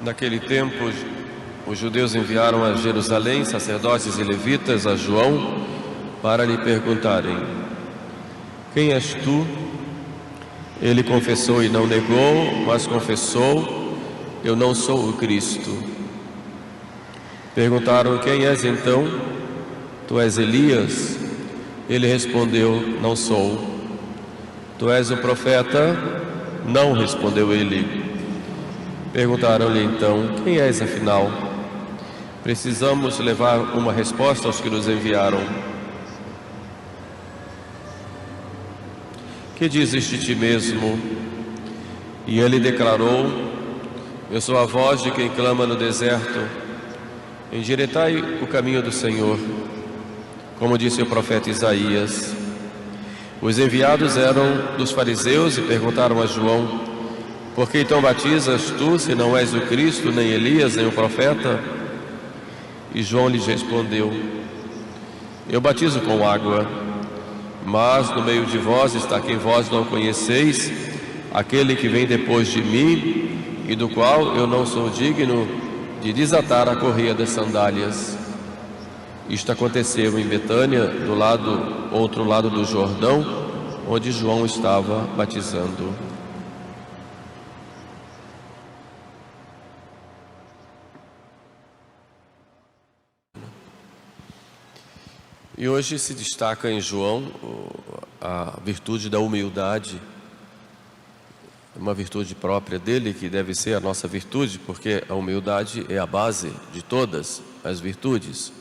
Naquele tempo, os judeus enviaram a Jerusalém sacerdotes e levitas a João para lhe perguntarem: quem és tu? Ele confessou e não negou, mas confessou: eu não sou o Cristo. Perguntaram: quem és então? Tu és Elias? Ele respondeu: não sou. Tu és o profeta? Não, respondeu ele. Perguntaram-lhe então: quem és afinal? Precisamos levar uma resposta aos que nos enviaram. Que dizes de ti mesmo? E ele declarou: eu sou a voz de quem clama no deserto, endireitai o caminho do Senhor, como disse o profeta Isaías. Os enviados eram dos fariseus e perguntaram a João: por que então batizas tu, se não és o Cristo, nem Elias, nem o profeta? E João lhes respondeu: eu batizo com água, mas no meio de vós está quem vós não conheceis, aquele que vem depois de mim, e do qual eu não sou digno de desatar a correia das sandálias. Isto aconteceu em Betânia, outro lado do Jordão, onde João estava batizando. E hoje se destaca em João a virtude da humildade, uma virtude própria dele, que deve ser a nossa virtude, porque a humildade é a base de todas as virtudes.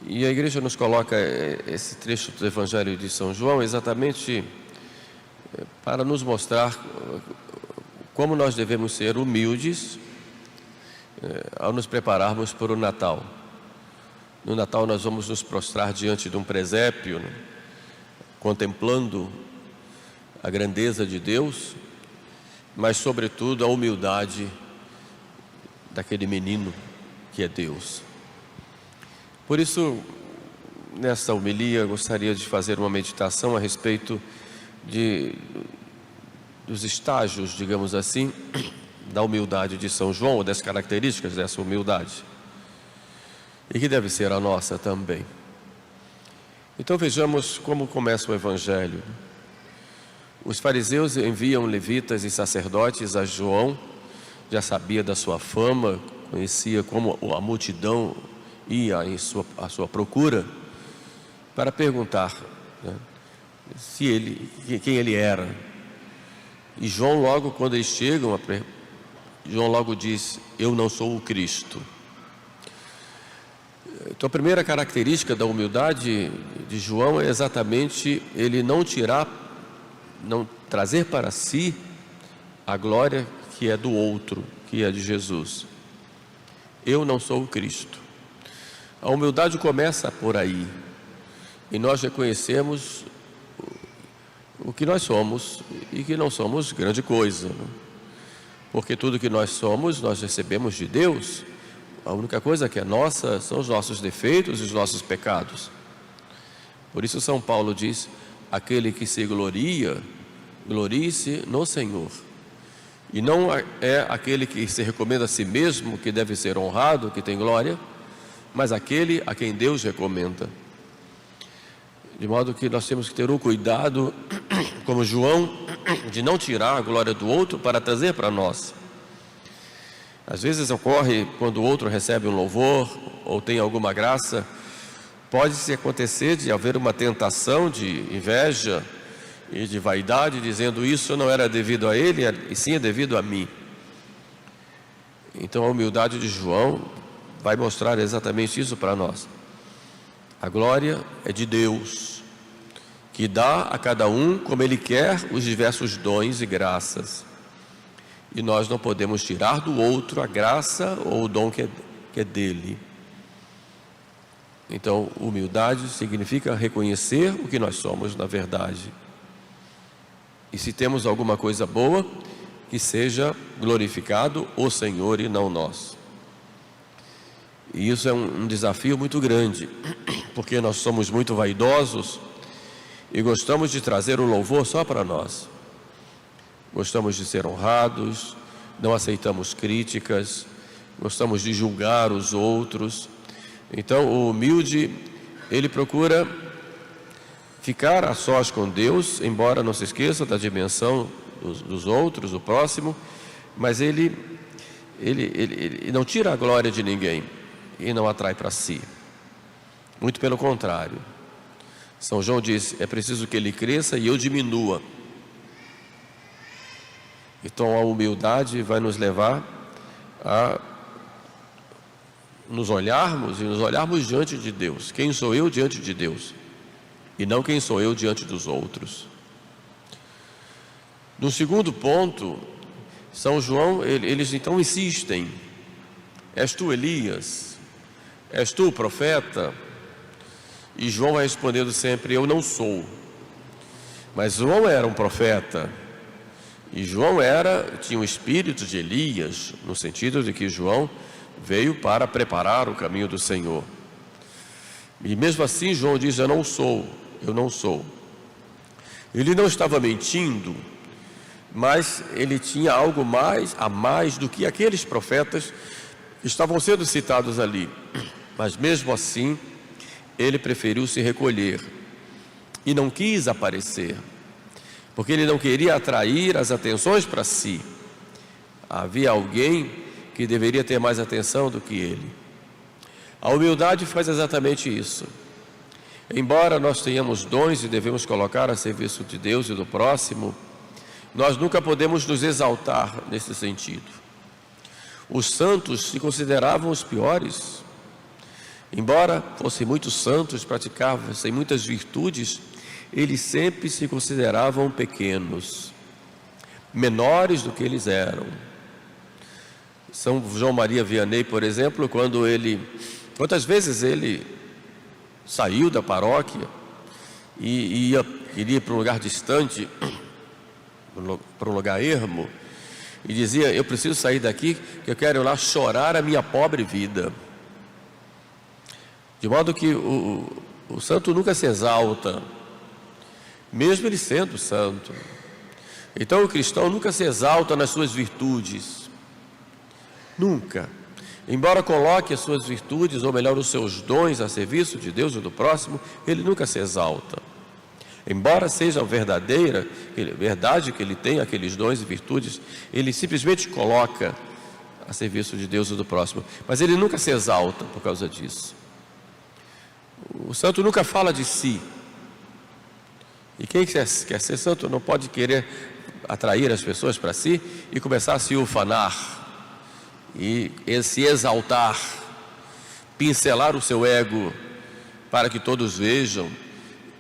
E a igreja nos coloca esse trecho do Evangelho de São João exatamente para nos mostrar como nós devemos ser humildes ao nos prepararmos para o Natal. No Natal nós vamos nos prostrar diante de um presépio, né, contemplando a grandeza de Deus, mas sobretudo a humildade daquele menino que é Deus. Por isso, nesta homilia, eu gostaria de fazer uma meditação a respeito dos estágios, digamos assim, da humildade de São João, ou das características dessa humildade, e que deve ser a nossa também. Então vejamos como começa o Evangelho. Os fariseus enviam levitas e sacerdotes a João, já sabia da sua fama, conhecia como a multidão ia à sua procura, para perguntar, né, quem ele era. E João logo, quando eles chegam, João logo diz: eu não sou o Cristo. Então a primeira característica da humildade de João é exatamente ele não trazer para si a glória que é do outro, que é de Jesus. Eu não sou o Cristo. A humildade começa por aí, e nós reconhecemos o que nós somos e que não somos grande coisa, né? Porque tudo que nós somos, nós recebemos de Deus. A única coisa que é nossa são os nossos defeitos e os nossos pecados. Por isso São Paulo diz: aquele que se gloria, glorie-se no Senhor. E não é aquele que se recomenda a si mesmo que deve ser honrado, que tem glória, mas aquele a quem Deus recomenda. De modo que nós temos que ter um cuidado, como João, de não tirar a glória do outro para trazer para nós. Às vezes ocorre, quando o outro recebe um louvor ou tem alguma graça, pode-se acontecer de haver uma tentação de inveja e de vaidade, dizendo: isso não era devido a ele, e sim é devido a mim. Então a humildade de João vai mostrar exatamente isso para nós. A glória é de Deus, que dá a cada um como Ele quer os diversos dons e graças. E nós não podemos tirar do outro a graça ou o dom que é dele. Então, humildade significa reconhecer o que nós somos na verdade. E se temos alguma coisa boa, que seja glorificado o Senhor e não nós. E isso é um desafio muito grande, porque nós somos muito vaidosos e gostamos de trazer o louvor só para nós. Gostamos de ser honrados, não aceitamos críticas, gostamos de julgar os outros. Então o humilde, ele procura ficar a sós com Deus, embora não se esqueça da dimensão dos outros, do próximo, mas ele não tira a glória de ninguém e não atrai para si. Muito pelo contrário. São João diz: é preciso que ele cresça e eu diminua. Então a humildade vai nos levar a nos olharmos diante de Deus. Quem sou eu diante de Deus? E não quem sou eu diante dos outros. No segundo ponto, São João, eles então insistem: és tu Elias? És tu o profeta? E João vai respondendo sempre: eu não sou. Mas João era um profeta, e João tinha o espírito de Elias, no sentido de que João veio para preparar o caminho do Senhor. E mesmo assim João diz: eu não sou. Ele não estava mentindo, mas ele tinha algo a mais do que aqueles profetas que estavam sendo citados ali. Mas mesmo assim ele preferiu se recolher e não quis aparecer, porque ele não queria atrair as atenções para si. Havia alguém que deveria ter mais atenção do que ele. A humildade faz exatamente isso. Embora nós tenhamos dons e devemos colocar a serviço de Deus e do próximo, nós nunca podemos nos exaltar nesse sentido. Os santos se consideravam os piores. Embora fossem muitos santos, praticassem muitas virtudes, eles sempre se consideravam pequenos, menores do que eles eram. São João Maria Vianney, por exemplo, quantas vezes ele saiu da paróquia e queria ir para um lugar distante, para um lugar ermo, e dizia: eu preciso sair daqui, que eu quero ir lá chorar a minha pobre vida. De modo que o santo nunca se exalta, mesmo ele sendo santo. Então o cristão nunca se exalta nas suas virtudes, nunca. Embora coloque as suas virtudes, ou melhor, os seus dons a serviço de Deus e do próximo, ele nunca se exalta. Embora seja verdade que ele tem aqueles dons e virtudes, ele simplesmente coloca a serviço de Deus e do próximo, mas ele nunca se exalta por causa disso. O santo nunca fala de si. E quem quer ser santo não pode querer atrair as pessoas para si e começar a se ufanar e se exaltar, pincelar o seu ego para que todos vejam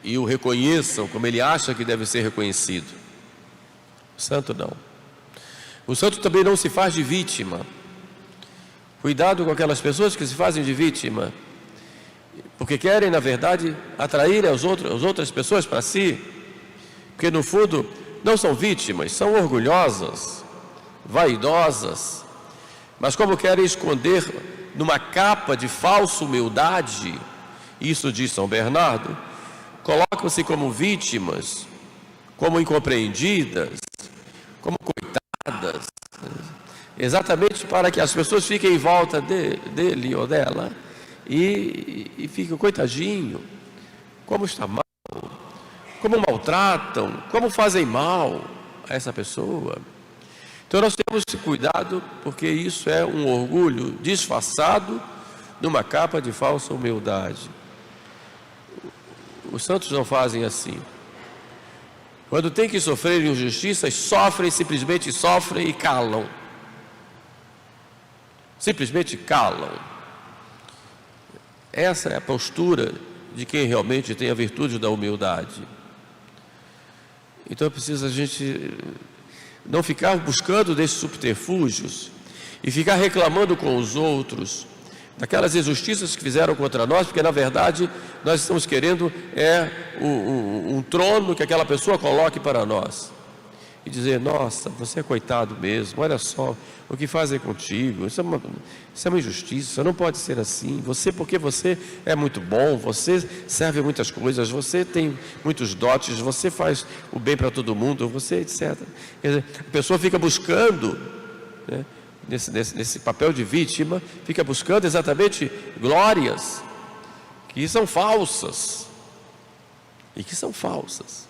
e o reconheçam como ele acha que deve ser reconhecido. O santo não. O santo também não se faz de vítima. Cuidado com aquelas pessoas que se fazem de vítima, porque querem, na verdade, atrair as outras pessoas para si, porque no fundo não são vítimas, são orgulhosas, vaidosas, mas como querem esconder numa capa de falsa humildade, isso diz São Bernardo, colocam-se como vítimas, como incompreendidas, como coitadas, exatamente para que as pessoas fiquem em volta dele ou dela e fiquem: coitadinho, como está mal, como maltratam, como fazem mal a essa pessoa. Então nós temos esse cuidado, porque isso é um orgulho disfarçado numa capa de falsa humildade. Os santos não fazem assim. Quando tem que sofrer injustiças, simplesmente sofrem e calam. Simplesmente calam. Essa é a postura de quem realmente tem a virtude da humildade. Então é preciso a gente não ficar buscando desses subterfúgios e ficar reclamando com os outros daquelas injustiças que fizeram contra nós, porque na verdade nós estamos querendo um trono que aquela pessoa coloque para nós e dizer: nossa, você é coitado mesmo, olha só o que fazem contigo, isso é uma injustiça, não pode ser assim, porque você é muito bom, você serve muitas coisas, você tem muitos dotes, você faz o bem para todo mundo, você etc. Quer dizer, a pessoa fica buscando né, nesse papel de vítima, fica buscando exatamente glórias que são falsas. E que são falsas.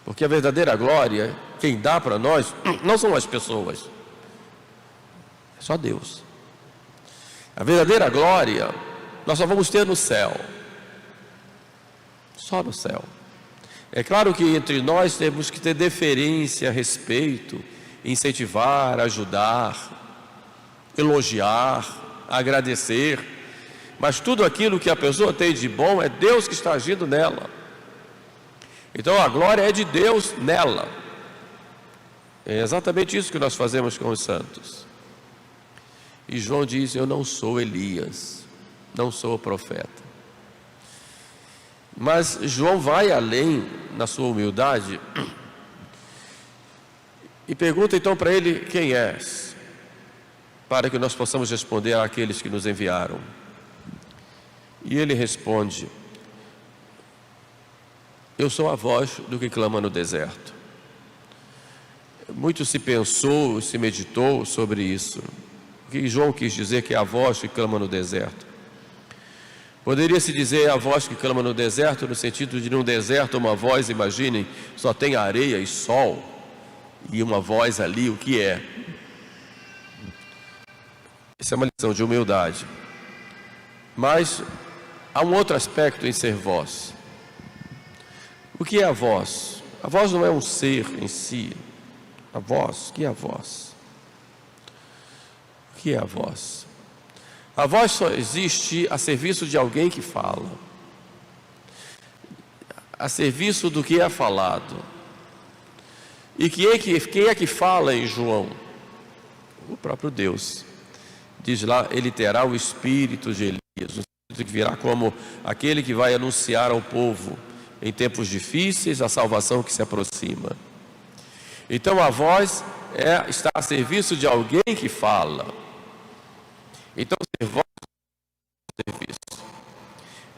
Porque a verdadeira glória, quem dá para nós, não são as pessoas. É só Deus. A verdadeira glória, nós só vamos ter no céu. Só no céu. É claro que entre nós temos que ter deferência, respeito, incentivar, ajudar, elogiar, agradecer. Mas tudo aquilo que a pessoa tem de bom é Deus que está agindo nela. Então a glória é de Deus nela. É exatamente isso que nós fazemos com os santos. E João diz: eu não sou Elias, não sou o profeta. Mas João vai além na sua humildade e pergunta então para ele: quem és? Para que nós possamos responder àqueles que nos enviaram. E ele responde: eu sou a voz do que clama no deserto. Muito se pensou, se meditou sobre isso. O que João quis dizer que é a voz que clama no deserto? Poderia-se dizer a voz que clama no deserto, no sentido de num deserto uma voz, imaginem, só tem areia e sol, e uma voz ali, o que é? Isso é uma lição de humildade. Mas há um outro aspecto em ser voz. O que é a voz? A voz não é um ser em si. A voz, o que é a voz? O que é a voz? A voz só existe a serviço de alguém que fala, a serviço do que é falado. E quem é que fala em João? O próprio Deus. Diz lá: ele terá o espírito de Elias, o espírito que virá como aquele que vai anunciar ao povo em tempos difíceis a salvação que se aproxima. Então a voz está a serviço de alguém que fala. Então ser voz é serviço,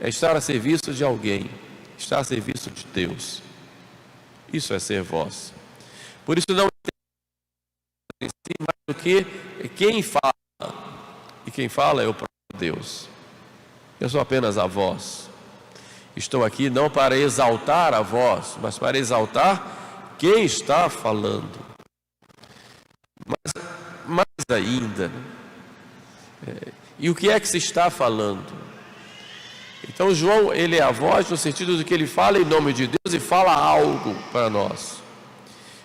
é estar a serviço de alguém, estar a serviço de Deus. Isso é ser voz. Por isso não tem mais do que quem fala, e quem fala é o próprio Deus. Eu sou apenas a voz. Estou aqui não para exaltar a voz, mas para exaltar quem está falando. Mas mais ainda, e o que é que se está falando? Então João, ele é a voz no sentido de que ele fala em nome de Deus e fala algo para nós.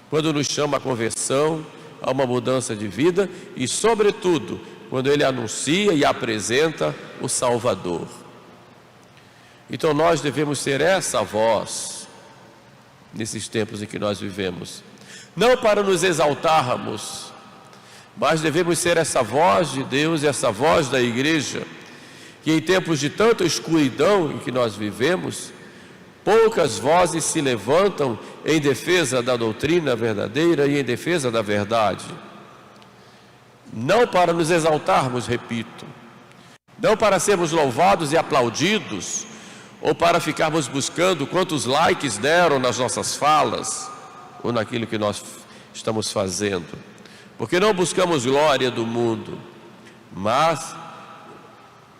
Quando nos chama à conversão, a uma mudança de vida e, sobretudo, quando ele anuncia e apresenta o Salvador. Então nós devemos ser essa voz nesses tempos em que nós vivemos, não para nos exaltarmos, mas devemos ser essa voz de Deus, essa voz da igreja, que em tempos de tanta escuridão em que nós vivemos, poucas vozes se levantam em defesa da doutrina verdadeira e em defesa da verdade. Não para nos exaltarmos, repito, não para sermos louvados e aplaudidos, ou para ficarmos buscando quantos likes deram nas nossas falas, ou naquilo que nós estamos fazendo, porque não buscamos glória do mundo, mas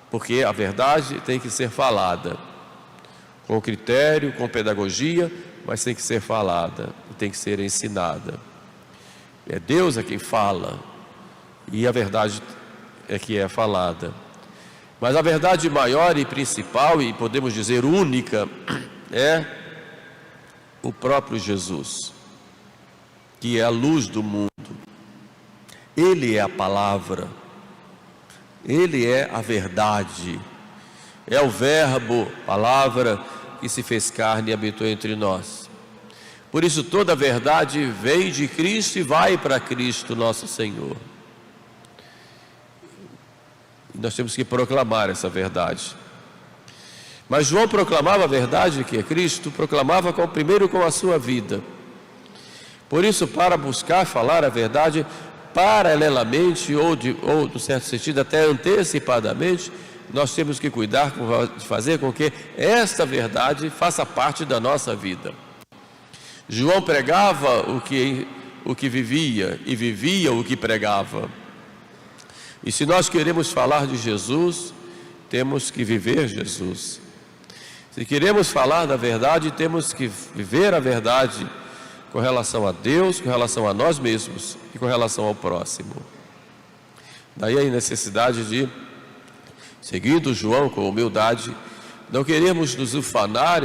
porque a verdade tem que ser falada, com critério, com pedagogia, mas tem que ser falada, tem que ser ensinada. É Deus quem fala, e a verdade é que é falada. Mas a verdade maior e principal, e podemos dizer única, é o próprio Jesus, que é a luz do mundo. Ele é a palavra, Ele é a verdade, é o verbo, palavra, que se fez carne e habitou entre nós. Por isso toda a verdade vem de Cristo e vai para Cristo nosso Senhor. Nós temos que proclamar essa verdade. Mas João proclamava a verdade que é Cristo, proclamava primeiro com a sua vida. Por isso, para buscar falar a verdade paralelamente, ou no certo sentido até antecipadamente, nós temos que cuidar de fazer com que esta verdade faça parte da nossa vida. João pregava o que o que vivia e vivia o que pregava. E se nós queremos falar de Jesus, temos que viver Jesus. Se queremos falar da verdade, temos que viver a verdade com relação a Deus, com relação a nós mesmos e com relação ao próximo. Daí a necessidade de, seguindo João com humildade, não queremos nos ufanar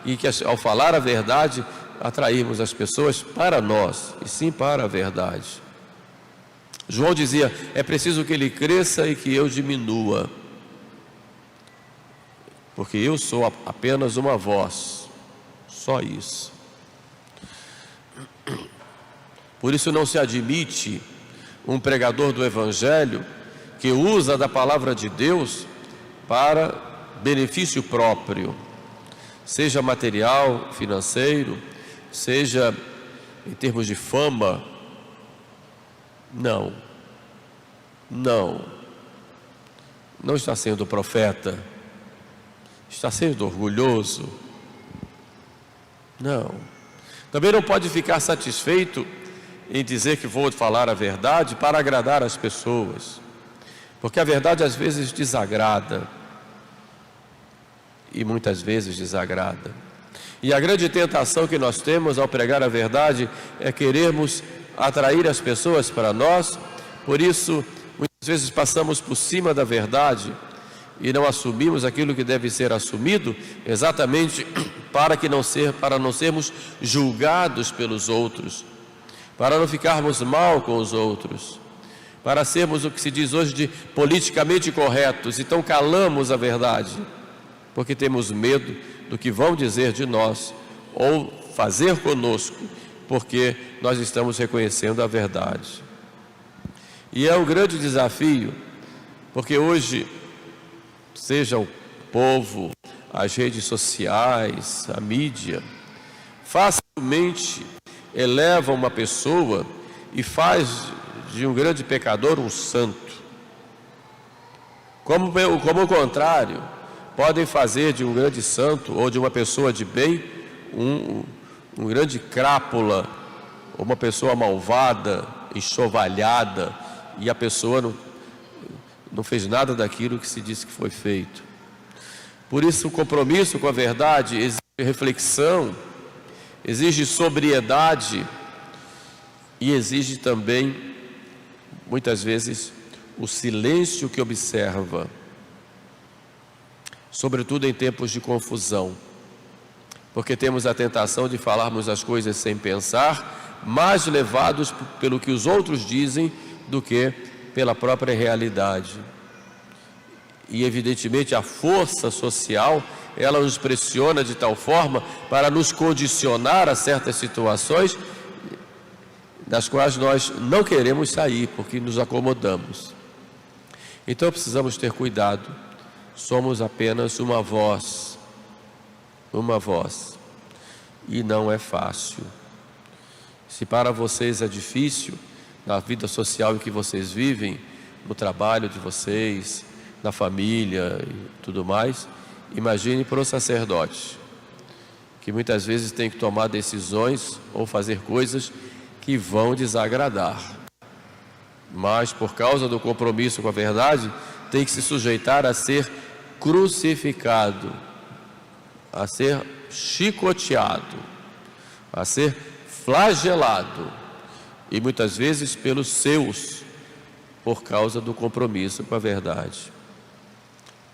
e que ao falar a verdade, atrairmos as pessoas para nós, e sim para a verdade. João dizia, é preciso que ele cresça e que eu diminua, porque eu sou apenas uma voz, só isso. Por isso não se admite um pregador do Evangelho que usa da palavra de Deus para benefício próprio, seja material, financeiro, seja em termos de fama. Não está sendo profeta, está sendo orgulhoso. Não. Também não pode ficar satisfeito em dizer que vou falar a verdade para agradar as pessoas, porque a verdade às vezes desagrada, e muitas vezes desagrada. E a grande tentação que nós temos ao pregar a verdade é querermos atrair as pessoas para nós. Por isso, muitas vezes passamos por cima da verdade e não assumimos aquilo que deve ser assumido, exatamente para não sermos julgados pelos outros, para não ficarmos mal com os outros, para sermos o que se diz hoje de politicamente corretos. Então calamos a verdade, porque temos medo do que vão dizer de nós ou fazer conosco, porque nós estamos reconhecendo a verdade. E é um grande desafio, porque hoje, seja o povo, as redes sociais, a mídia, facilmente eleva uma pessoa e faz de um grande pecador um santo. Como o contrário, podem fazer de um grande santo ou de uma pessoa de bem um grande crápula, ou uma pessoa malvada, enxovalhada, e a pessoa não fez nada daquilo que se disse que foi feito. Por isso o compromisso com a verdade exige reflexão, exige sobriedade e exige também, muitas vezes, o silêncio que observa, sobretudo em tempos de confusão, porque temos a tentação de falarmos as coisas sem pensar, mais levados pelo que os outros dizem do que pela própria realidade. E evidentemente a força social, ela nos pressiona de tal forma para nos condicionar a certas situações das quais nós não queremos sair, porque nos acomodamos. Então precisamos ter cuidado. Somos apenas uma voz, e não é fácil. Se para vocês é difícil, na vida social em que vocês vivem, no trabalho de vocês, na família e tudo mais, imagine para o sacerdote, que muitas vezes tem que tomar decisões ou fazer coisas que vão desagradar, mas por causa do compromisso com a verdade, tem que se sujeitar a ser crucificado, a ser chicoteado, a ser flagelado, e muitas vezes pelos seus, por causa do compromisso com a verdade.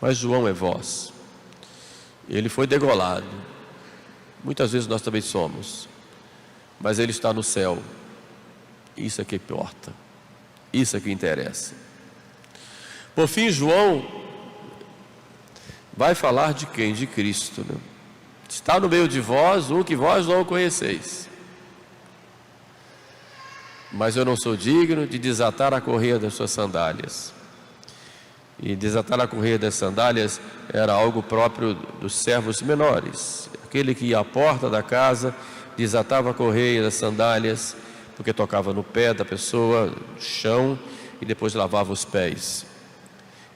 Mas João é voz, ele foi degolado, muitas vezes nós também somos, mas ele está no céu. Isso é que importa, isso é que interessa. Por fim, João vai falar de quem? De Cristo, né? Está no meio de vós um que vós não conheceis, mas eu não sou digno de desatar a correia das suas sandálias. E desatar a correia das sandálias era algo próprio dos servos menores. Aquele que ia à porta da casa, desatava a correia das sandálias, porque tocava no pé da pessoa, no chão, e depois lavava os pés.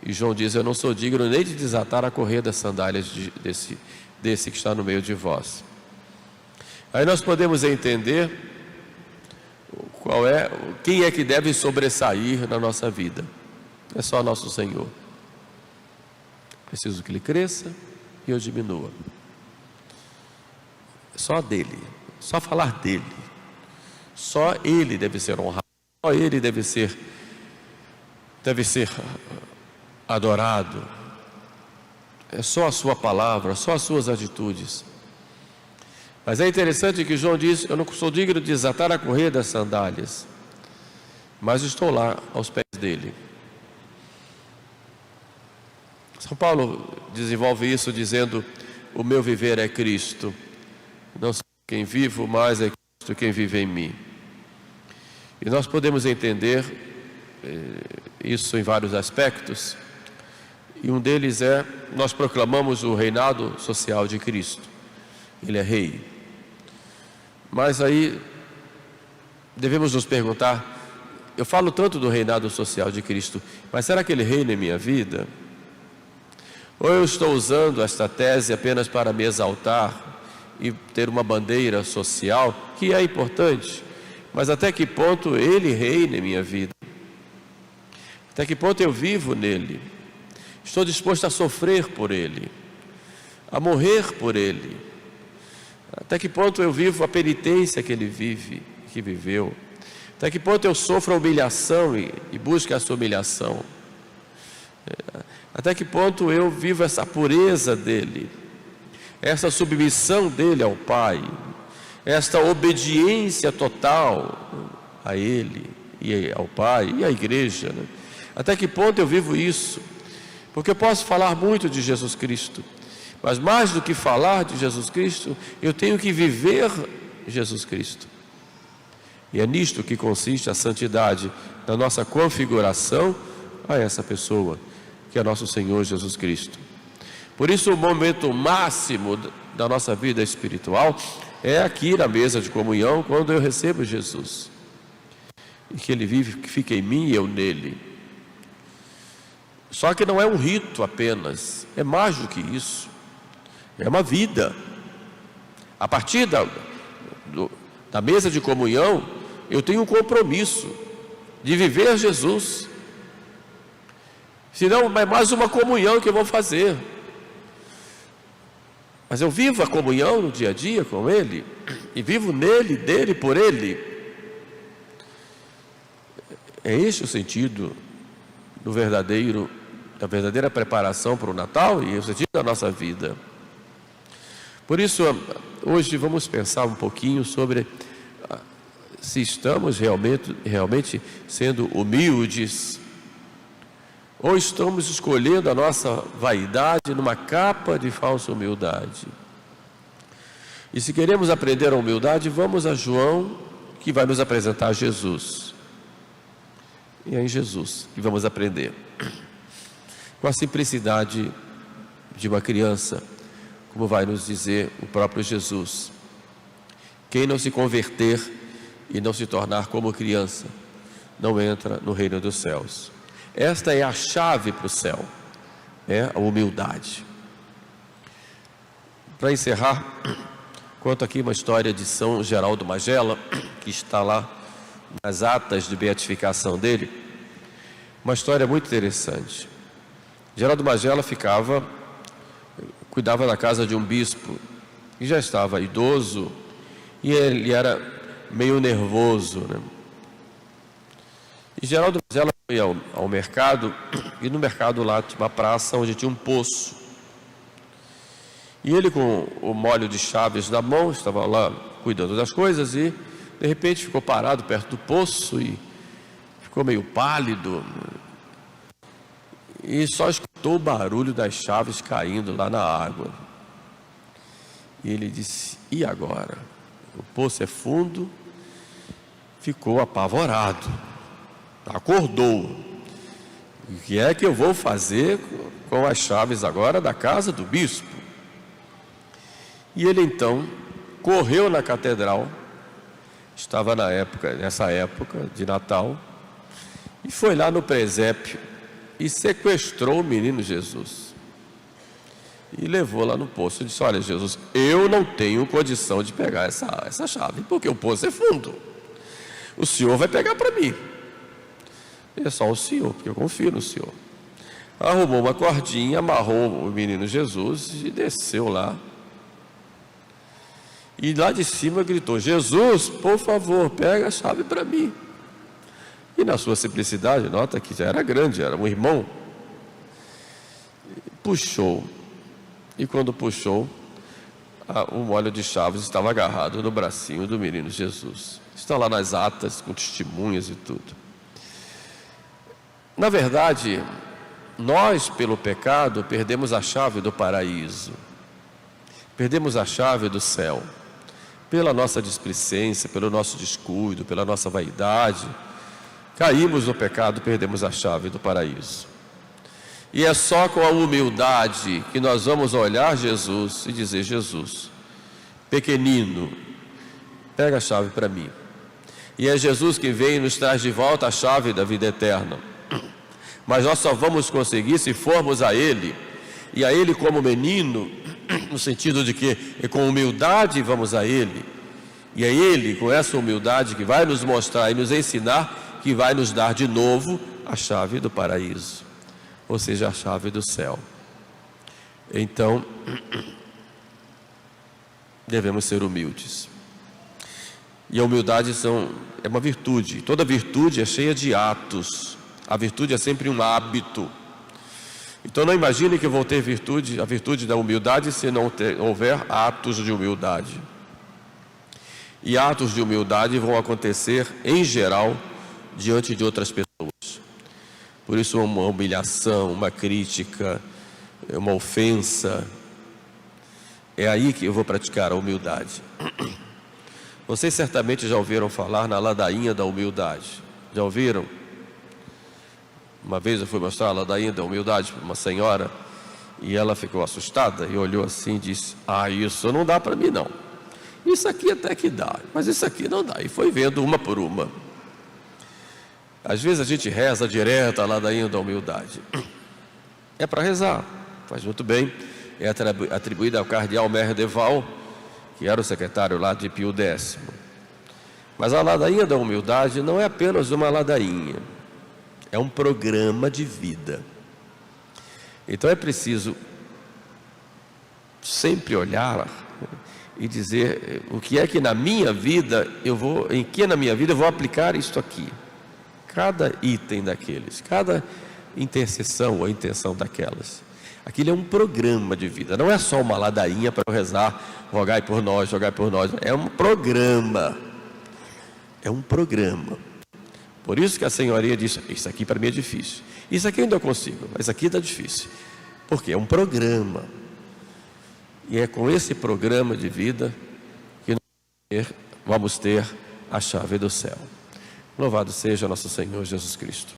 E João diz, eu não sou digno nem de desatar a correia das sandálias desse que está no meio de vós. Aí nós podemos entender quem é que deve sobressair na nossa vida? É só nosso Senhor. Preciso que Ele cresça e eu diminua. Só dele, só falar dele. Só Ele deve ser honrado, só Ele deve ser adorado. É só a sua palavra, só as suas atitudes. Mas é interessante que João diz: eu não sou digno de desatar a correia das sandálias, mas estou lá aos pés dele. São Paulo desenvolve isso dizendo: o meu viver é Cristo, não sou quem vivo, mas é Cristo quem vive em mim. E nós podemos entender isso em vários aspectos, e um deles é: nós proclamamos o reinado social de Cristo. Ele é rei. Mas aí devemos nos perguntar: eu falo tanto do reinado social de Cristo, mas será que Ele reina em minha vida? Ou eu estou usando esta tese apenas para me exaltar e ter uma bandeira social, que é importante, mas até que ponto Ele reina em minha vida? Até que ponto eu vivo nele? Estou disposto a sofrer por Ele, a morrer por Ele? Até que ponto eu vivo a penitência que Ele viveu? Até que ponto eu sofro a humilhação e busco essa humilhação? Até que ponto eu vivo essa pureza dEle, essa submissão dEle ao Pai, esta obediência total a Ele e ao Pai e à Igreja, né? Até que ponto eu vivo isso? Porque eu posso falar muito de Jesus Cristo, mas mais do que falar de Jesus Cristo, eu tenho que viver Jesus Cristo. E é nisto que consiste a santidade da nossa configuração a essa pessoa, que é nosso Senhor Jesus Cristo. Por isso, o momento máximo da nossa vida espiritual é aqui na mesa de comunhão, quando eu recebo Jesus, e que Ele vive, que fica em mim e eu nele. Só que não é um rito apenas, é mais do que isso, é uma vida. A partir da mesa de comunhão, eu tenho um compromisso de viver Jesus. Senão é mais uma comunhão que eu vou fazer. Mas eu vivo a comunhão no dia a dia com Ele, e vivo nele, dele, por Ele. É este o sentido da verdadeira preparação para o Natal e o sentido da nossa vida. Por isso, hoje vamos pensar um pouquinho sobre se estamos realmente sendo humildes, ou estamos escolhendo a nossa vaidade numa capa de falsa humildade. E se queremos aprender a humildade, vamos a João, que vai nos apresentar Jesus. E é em Jesus que vamos aprender, com a simplicidade de uma criança, como vai nos dizer o próprio Jesus: quem não se converter e não se tornar como criança, não entra no reino dos céus. Esta é a chave para o céu, é a humildade. Para encerrar, conto aqui uma história de São Geraldo Magela, que está lá nas atas de beatificação dele. Uma história muito interessante. Geraldo Magela cuidava da casa de um bispo, que já estava idoso, e ele era meio nervoso, né? E Geraldo Magela foi ao mercado, e no mercado lá tinha uma praça onde tinha um poço. E ele, com o molho de chaves na mão, estava lá cuidando das coisas, e de repente ficou parado perto do poço e ficou meio pálido, e só escutou o barulho das chaves caindo lá na água. E ele disse: e agora? O poço é fundo. Ficou apavorado, acordou: o que é que eu vou fazer com as chaves agora da casa do bispo? E ele então correu na catedral, estava nessa época de Natal, e foi lá no presépio e sequestrou o menino Jesus e levou lá no poço. E disse: olha, Jesus, eu não tenho condição de pegar essa chave, porque o poço é fundo. o senhor vai pegar para mim. É só o senhor, porque eu confio no senhor. Arrumou uma cordinha, amarrou o menino Jesus e desceu lá. E lá de cima gritou: Jesus, por favor, pega a chave para mim. E na sua simplicidade, nota que já era grande, era um irmão, puxou. E quando puxou, o molho de chaves estava agarrado no bracinho do menino Jesus. Está lá nas atas, com testemunhas e tudo. Na verdade, nós, pelo pecado, perdemos a chave do paraíso. Perdemos a chave do céu. Pela nossa displicência, pelo nosso descuido, pela nossa vaidade, caímos no pecado, perdemos a chave do paraíso. E é só com a humildade que nós vamos olhar Jesus e dizer: Jesus, pequenino, pega a chave para mim. E é Jesus que vem e nos traz de volta a chave da vida eterna. Mas nós só vamos conseguir se formos a Ele, e a Ele como menino, no sentido de que com humildade vamos a Ele, e é Ele com essa humildade que vai nos mostrar e nos ensinar, que vai nos dar de novo a chave do paraíso, ou seja, a chave do céu. Então, devemos ser humildes. E a humildade é uma virtude. Toda virtude é cheia de atos. A virtude é sempre um hábito. Então não imagine que eu vou ter a virtude da humildade, se não houver atos de humildade. E atos de humildade vão acontecer, em geral, diante de outras pessoas. Por isso, uma humilhação, uma crítica, uma ofensa, é aí que eu vou praticar a humildade. Vocês certamente já ouviram falar na ladainha da humildade. Já ouviram? Uma vez eu fui mostrar a ladainha da humildade para uma senhora, e ela ficou assustada e olhou assim e disse: isso não dá para mim não. Isso aqui até que dá, mas isso aqui não dá. E foi vendo uma por uma. Às vezes a gente reza direto a ladainha da humildade. É para rezar, faz muito bem. É atribuída ao cardeal Merdeval, que era o secretário lá de Pio X. Mas a ladainha da humildade não é apenas uma ladainha, é um programa de vida. Então é preciso sempre olhar e dizer o que é que na minha vida eu vou aplicar isto aqui. Cada item daqueles, cada intercessão ou intenção daquelas. Aquilo é um programa de vida, não é só uma ladainha para eu rezar, rogai por nós, rogai por nós. É um programa. É um programa. Por isso que a senhoria disse: isso aqui para mim é difícil. Isso aqui eu ainda consigo, mas isso aqui está difícil. Porque é um programa. E é com esse programa de vida que nós vamos ter a chave do céu. Louvado seja nosso Senhor Jesus Cristo.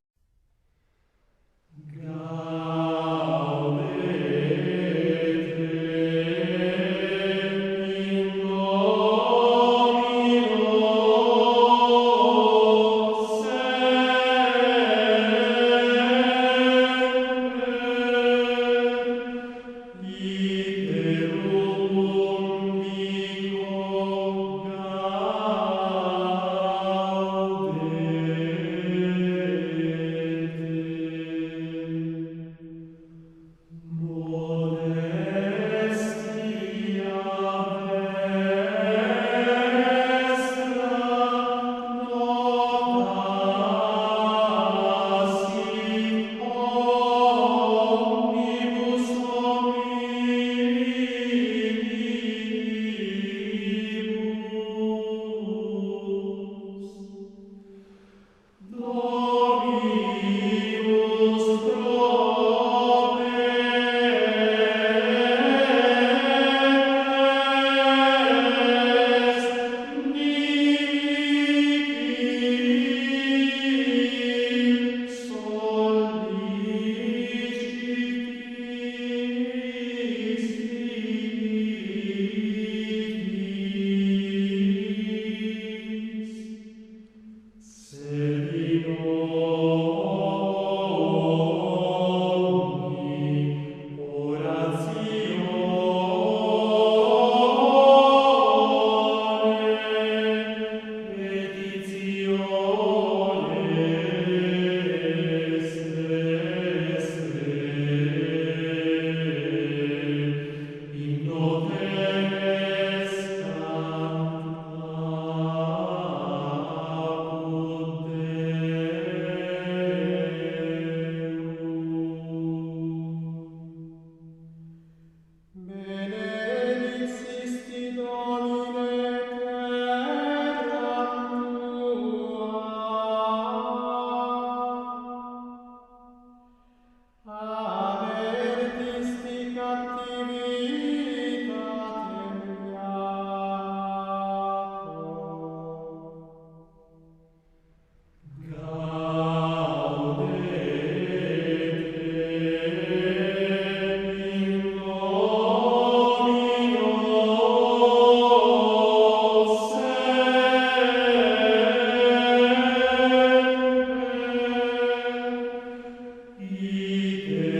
Kyrie